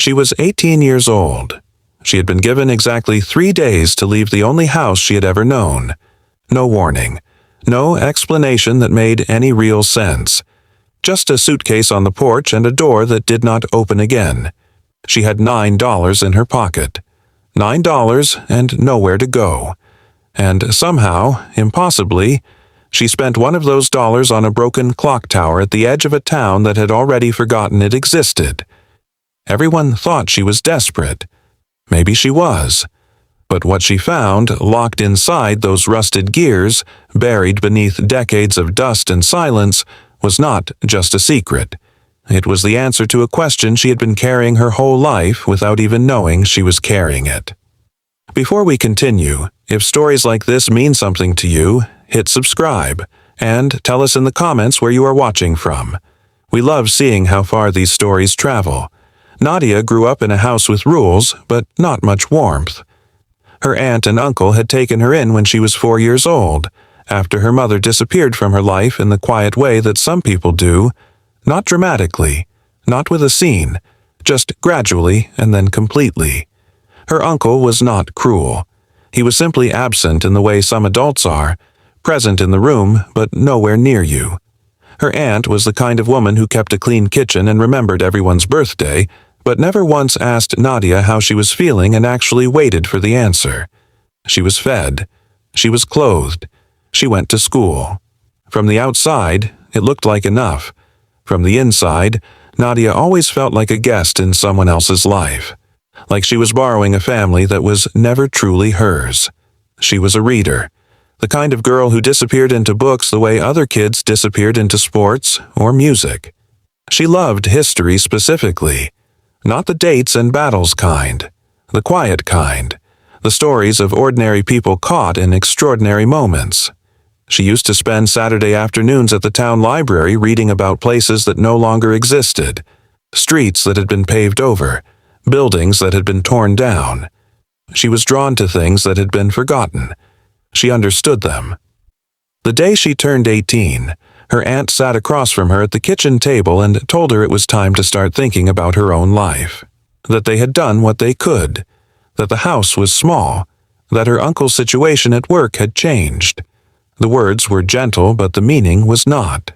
She was 18 years old. She had been given exactly 3 days to leave the only house she had ever known. No warning. No explanation that made any real sense. Just a suitcase on the porch and a door that did not open again. She had $9 in her pocket. $9 and nowhere to go. And somehow, impossibly, she spent one of those dollars on a broken clock tower at the edge of a town that had already forgotten it existed. Everyone thought she was desperate. Maybe she was. But what she found, locked inside those rusted gears, buried beneath decades of dust and silence, was not just a secret. It was the answer to a question she had been carrying her whole life without even knowing she was carrying it. Before we continue, if stories like this mean something to you, hit subscribe, and tell us in the comments where you are watching from. We love seeing how far these stories travel. Nadia grew up in a house with rules, but not much warmth. Her aunt and uncle had taken her in when she was 4 years old, after her mother disappeared from her life in the quiet way that some people do, not dramatically, not with a scene, just gradually and then completely. Her uncle was not cruel. He was simply absent in the way some adults are, present in the room but nowhere near you. Her aunt was the kind of woman who kept a clean kitchen and remembered everyone's birthday, but never once asked Nadia how she was feeling and actually waited for the answer. She was fed. She was clothed. She went to school. From the outside, it looked like enough. From the inside, Nadia always felt like a guest in someone else's life. Like she was borrowing a family that was never truly hers. She was a reader. The kind of girl who disappeared into books the way other kids disappeared into sports or music. She loved history specifically. Not the dates and battles kind. The quiet kind. The stories of ordinary people caught in extraordinary moments. She used to spend Saturday afternoons at the town library reading about places that no longer existed, streets that had been paved over, buildings that had been torn down. She was drawn to things that had been forgotten. She understood them. The day she turned 18, her aunt sat across from her at the kitchen table and told her it was time to start thinking about her own life. That they had done what they could. That the house was small. That her uncle's situation at work had changed. The words were gentle, but the meaning was not.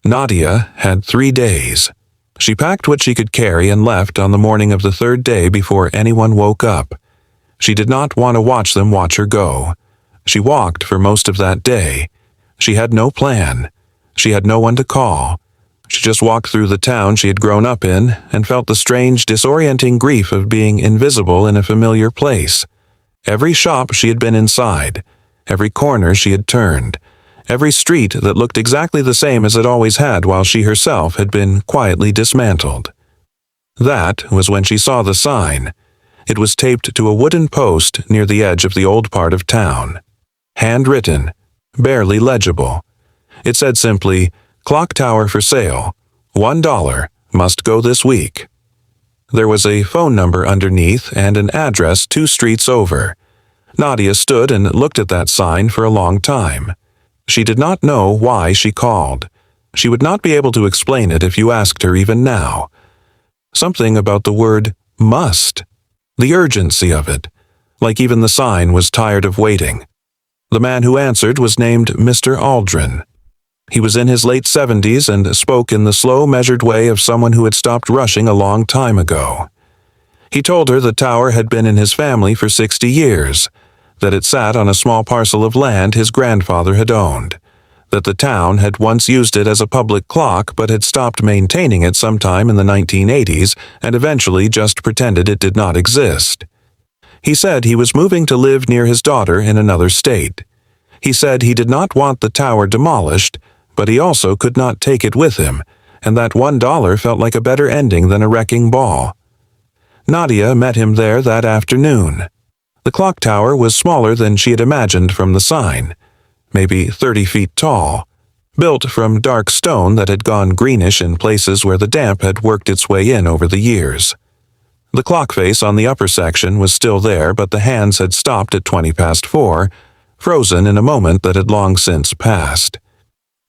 Nadia had 3 days. She packed what she could carry and left on the morning of the 3rd day before anyone woke up. She did not want to watch them watch her go. She walked for most of that day. She had no plan. She had no one to call. She just walked through the town she had grown up in and felt the strange, disorienting grief of being invisible in a familiar place. Every shop she had been inside, every corner she had turned, every street that looked exactly the same as it always had while she herself had been quietly dismantled. That was when she saw the sign. It was taped to a wooden post near the edge of the old part of town. Handwritten, barely legible. It said simply, "Clock tower for sale. $1. Must go this week." There was a phone number underneath and an address 2 streets over. Nadia stood and looked at that sign for a long time. She did not know why she called. She would not be able to explain it if you asked her even now. Something about the word must. The urgency of it. Like even the sign was tired of waiting. The man who answered was named Mr. Aldrin. He was in his late 70s and spoke in the slow, measured way of someone who had stopped rushing a long time ago. He told her the tower had been in his family for 60 years, that it sat on a small parcel of land his grandfather had owned, that the town had once used it as a public clock but had stopped maintaining it sometime in the 1980s and eventually just pretended it did not exist. He said he was moving to live near his daughter in another state. He said he did not want the tower demolished, but he also could not take it with him, and that $1 felt like a better ending than a wrecking ball. Nadia met him there that afternoon. The clock tower was smaller than she had imagined from the sign, maybe 30 feet tall, built from dark stone that had gone greenish in places where the damp had worked its way in over the years. The clock face on the upper section was still there, but the hands had stopped at 4:20, frozen in a moment that had long since passed.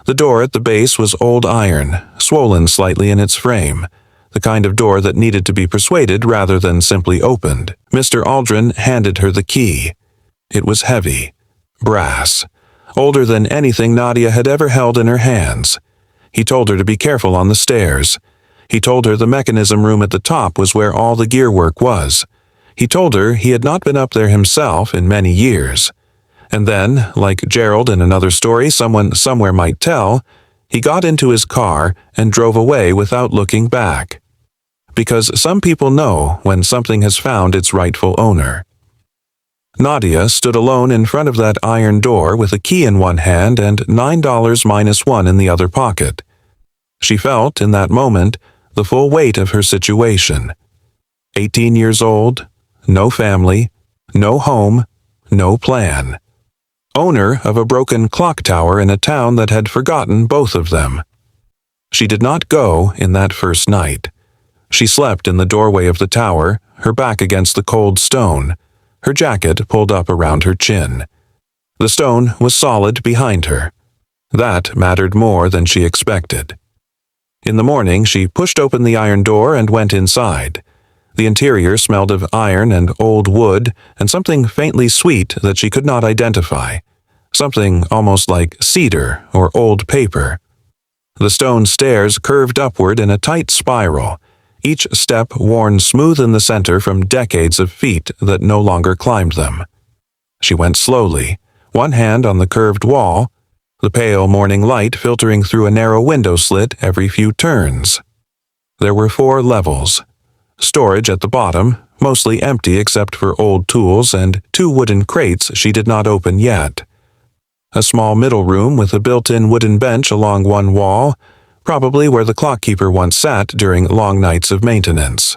The door at the base was old iron, swollen slightly in its frame. the kind of door that needed to be persuaded rather than simply opened. Mr. Aldrin handed her the key. It was heavy, brass, older than anything Nadia had ever held in her hands. He told her to be careful on the stairs. He told her the mechanism room at the top was where all the gear work was. He told her he had not been up there himself in many years. And then, like Gerald in another story someone somewhere might tell, he got into his car and drove away without looking back. Because some people know when something has found its rightful owner. Nadia stood alone in front of that iron door with a key in one hand and $9 minus one in the other pocket. She felt, in that moment, the full weight of her situation. 18 years old, no family, no home, no plan. Owner of a broken clock tower in a town that had forgotten both of them. She did not go in that first night. She slept in the doorway of the tower, her back against the cold stone, her jacket pulled up around her chin. The stone was solid behind her. That mattered more than she expected. In the morning, she pushed open the iron door and went inside. The interior smelled of iron and old wood and something faintly sweet that she could not identify, something almost like cedar or old paper. The stone stairs curved upward in a tight spiral, each step worn smooth in the center from decades of feet that no longer climbed them. She went slowly, one hand on the curved wall, the pale morning light filtering through a narrow window slit every few turns. There were 4 levels. Storage at the bottom, mostly empty except for old tools and 2 wooden crates she did not open yet. A small middle room with a built-in wooden bench along one wall, probably where the clockkeeper once sat during long nights of maintenance.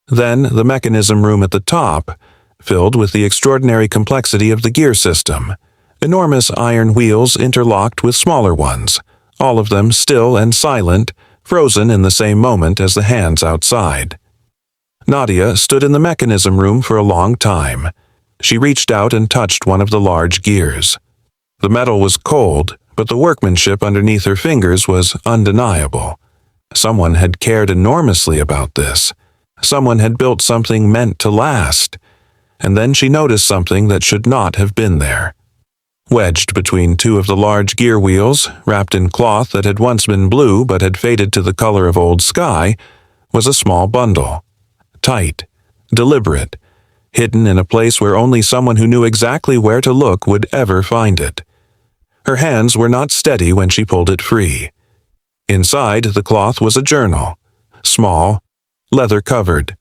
Then the mechanism room at the top, filled with the extraordinary complexity of the gear system. Enormous iron wheels interlocked with smaller ones, all of them still and silent, frozen in the same moment as the hands outside. Nadia stood in the mechanism room for a long time. She reached out and touched one of the large gears. The metal was cold, but the workmanship underneath her fingers was undeniable. Someone had cared enormously about this. Someone had built something meant to last. And then she noticed something that should not have been there. Wedged between 2 of the large gear wheels, wrapped in cloth that had once been blue but had faded to the color of old sky, was a small bundle. Tight, deliberate, hidden in a place where only someone who knew exactly where to look would ever find it. Her hands were not steady when she pulled it free. Inside the cloth was a journal, small, leather-covered.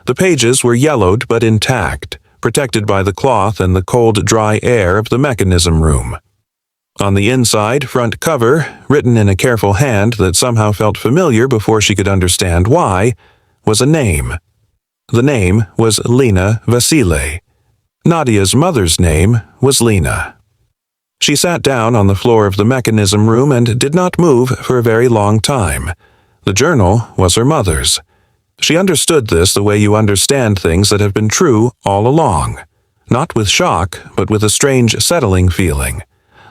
The pages were yellowed but intact, protected by the cloth and the cold, dry air of the mechanism room. On the inside front cover, written in a careful hand that somehow felt familiar before she could understand why, was a name. The name was Lena Vasile. Nadia's mother's name was Lena. She sat down on the floor of the mechanism room and did not move for a very long time. The journal was her mother's. She understood this the way you understand things that have been true all along, not with shock, but with a strange settling feeling,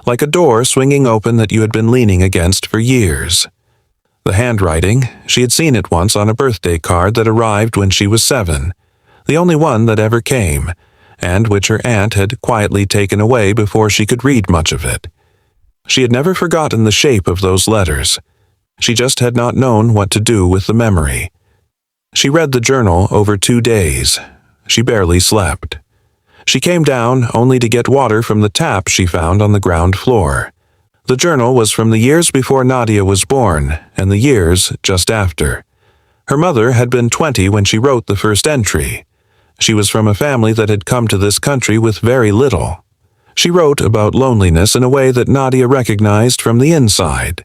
like a door swinging open that you had been leaning against for years. The handwriting, she had seen it once on a birthday card that arrived when she was 7, the only one that ever came, and which her aunt had quietly taken away before she could read much of it. She had never forgotten the shape of those letters. She just had not known what to do with the memory. She read the journal over 2 days. She barely slept. She came down only to get water from the tap she found on the ground floor. The journal was from the years before Nadia was born and the years just after. Her mother had been 20 when she wrote the first entry. She was from a family that had come to this country with very little. She wrote about loneliness in a way that Nadia recognized from the inside.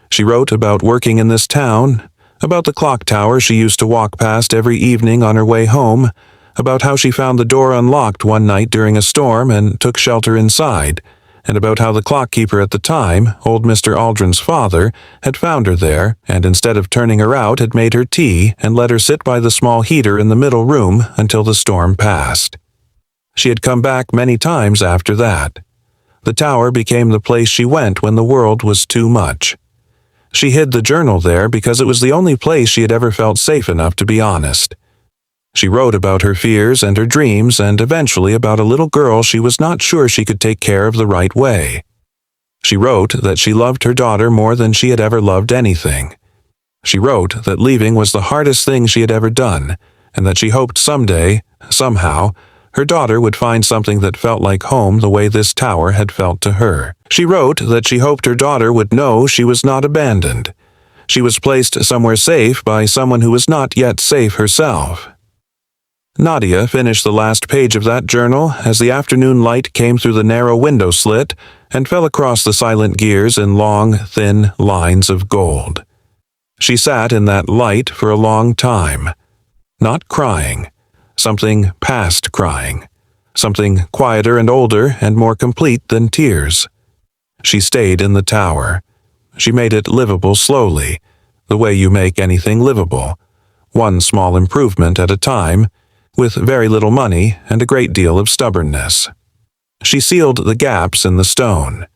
She wrote about working in this town, about the clock tower she used to walk past every evening on her way home, about how she found the door unlocked one night during a storm and took shelter inside, and about how the clockkeeper at the time, old Mr. Aldrin's father, had found her there and instead of turning her out had made her tea and let her sit by the small heater in the middle room until the storm passed. She had come back many times after that. The tower became the place she went when the world was too much. She hid the journal there because it was the only place she had ever felt safe enough to be honest. She wrote about her fears and her dreams and eventually about a little girl she was not sure she could take care of the right way. She wrote that she loved her daughter more than she had ever loved anything. She wrote that leaving was the hardest thing she had ever done, and that she hoped someday, somehow, her daughter would find something that felt like home the way this tower had felt to her. She wrote that she hoped her daughter would know she was not abandoned. She was placed somewhere safe by someone who was not yet safe herself. Nadia finished the last page of that journal as the afternoon light came through the narrow window slit and fell across the silent gears in long, thin lines of gold. She sat in that light for a long time, not crying, something past crying, something quieter and older and more complete than tears. She stayed in the tower. She made it livable slowly, the way you make anything livable, one small improvement at a time, with very little money and a great deal of stubbornness. She sealed the gaps in the stone.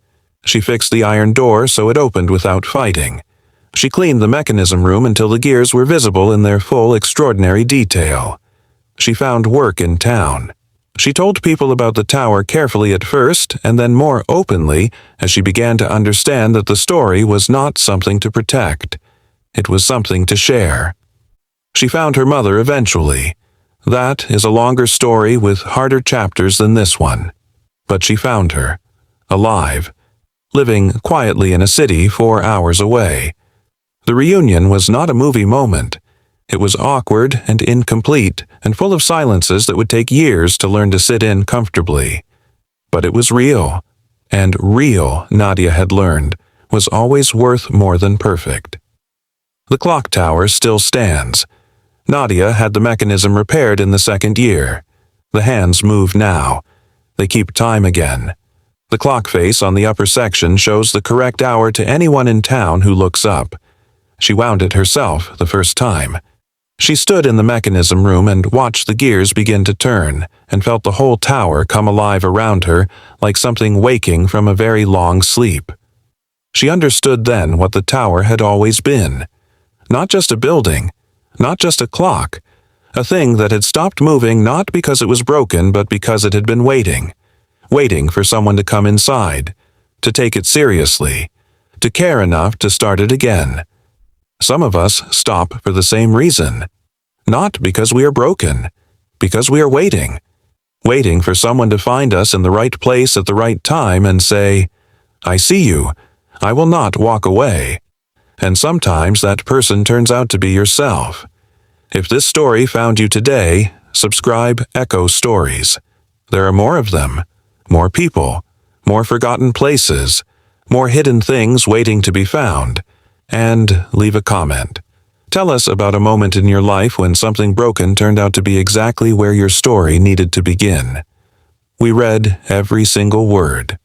She fixed the iron door so it opened without fighting. She cleaned the mechanism room until the gears were visible in their full extraordinary detail. She found work in town. She told people about the tower carefully at first and then more openly as she began to understand that the story was not something to protect. It was something to share. She found her mother eventually. That is a longer story with harder chapters than this one. But she found her, alive, living quietly in a city 4 hours away. The reunion was not a movie moment. It was awkward and incomplete and full of silences that would take years to learn to sit in comfortably. But it was real, and real, Nadia had learned, was always worth more than perfect. The clock tower still stands. Nadia had the mechanism repaired in the 2nd year. The hands move now. They keep time again. The clock face on the upper section shows the correct hour to anyone in town who looks up. She wound it herself the first time. She stood in the mechanism room and watched the gears begin to turn, and felt the whole tower come alive around her like something waking from a very long sleep. She understood then what the tower had always been. Not just a building, not just a clock, a thing that had stopped moving not because it was broken but because it had been waiting for someone to come inside, to take it seriously, to care enough to start it again. Some of us stop for the same reason. Not because we are broken, because we are waiting for someone to find us in the right place at the right time and say, "I see you. I will not walk away." And sometimes that person turns out to be yourself. If this story found you today, subscribe Echo Stories. There are more of them, more people, more forgotten places, more hidden things waiting to be found. And leave a comment. Tell us about a moment in your life when something broken turned out to be exactly where your story needed to begin. We read every single word.